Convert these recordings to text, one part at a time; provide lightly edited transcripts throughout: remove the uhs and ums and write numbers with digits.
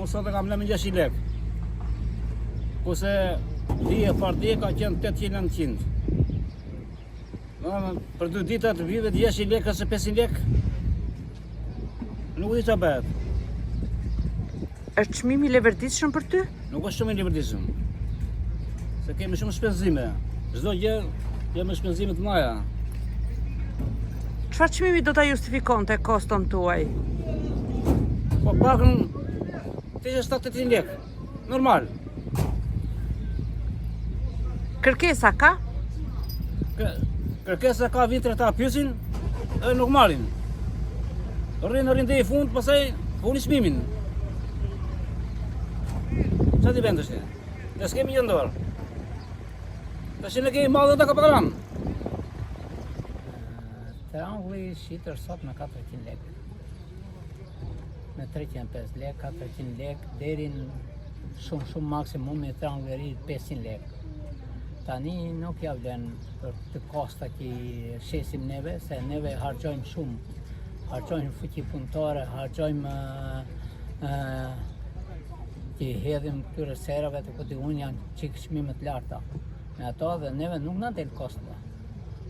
sot e kam lëmë 600 lek. Kurse dije par dije ka qenë 800-900. Për 2 ditë të vive 600 lek ose 500 lek. Nuk di çfarë bëhet. Është çmimi i leverditshëm për ty? Nuk është shumë i leverditshëm. Se kemi shumë shpenzime. Çdo gjë kemi shpenzime të mëdha. Çfarë çmimi do ta justifikonte koston tuaj? Po pakën të 700 lek. Normal. Kërkesa ka? Kërkesa ka vitre ta pyesin e nuk marrin. Rrinë deri në fund, pastaj puni çmimin. Sa ti vendesh ti? Ne s'kemi gjë ndor. Tash ne kemi mallë të kapitran. Triangulli shitër sot me 400 lek. Me 305 lek, 400 lek, deri në shumë maksimum me triangulli 500 lek. Tani nuk ja vlen për të kosta që shesim neve, se neve harxojmë shumë. Harxojmë fuqi punëtore, harxojmë që hedhim këtyre serave të këtë unë janë qik çmime të larta. Me ato dhe neve nuk na del kosta.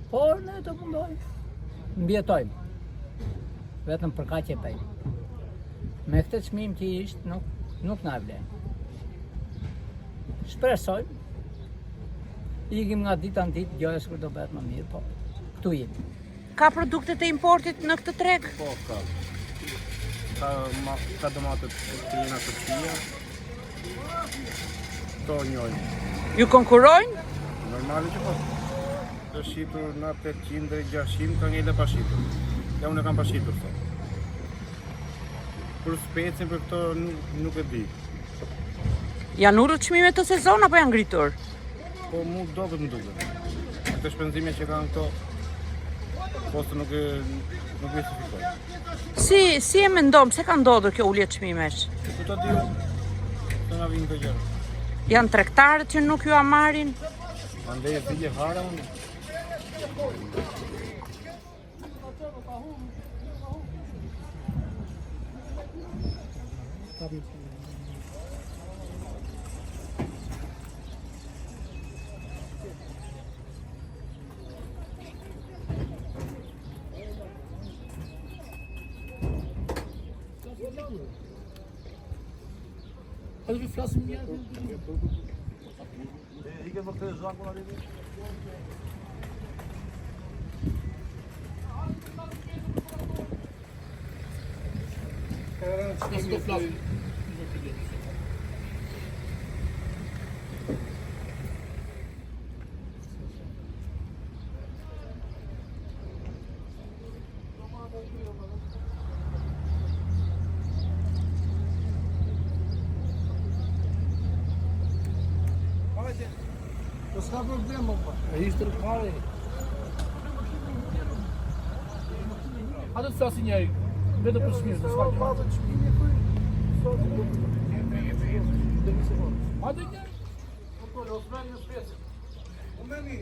Por ne të mundojmë, mbjetojmë. Vetëm për kaq e bëjmë. Me këtë çmim që ishtë nuk na vlen. Shpresojmë. Ikim nga dita në ditë, gjojës kur do bëhet më mirë, po këtu jemi. Ka produktet e importit në këtë treg? Po, ka. Ka domatet të jena të qia. To njojnë. Ju konkurojnë? Normali që po. Të shqitur në 800 dhe 600, ka ngejle pa shqitur. Ja unë e kam pa shqitur, po. Kur specin për këto nuk e di. Janë urë çmimet të sezon apo janë ngritur? Po mu doket më duket. Këtë shpenzime që kanë këto, posto nuk e justifikoj. Si e mendon, pse ka ndodhur kjo ulje çmimesh? Këto dio, të nga vinë të gjërë. Janë tregtarët që nuk ju marrin? Andej e zilje fare unë. Hadi bir flasım ya. İyi ki bakıyoruz lan buna dedi. Nasıl da flasım? Po s'ka problem, po. E ishte rëkare. Hajde të flasin njeri. Vetëm për çmimin, s'ka gjë. Pa të çmimi kuj. Hajde njeri. Po, Osman një shpesë. Umeni.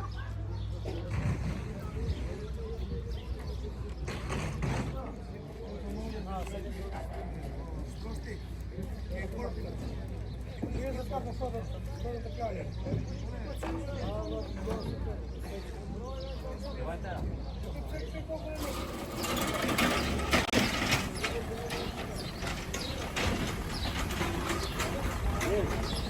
Yes.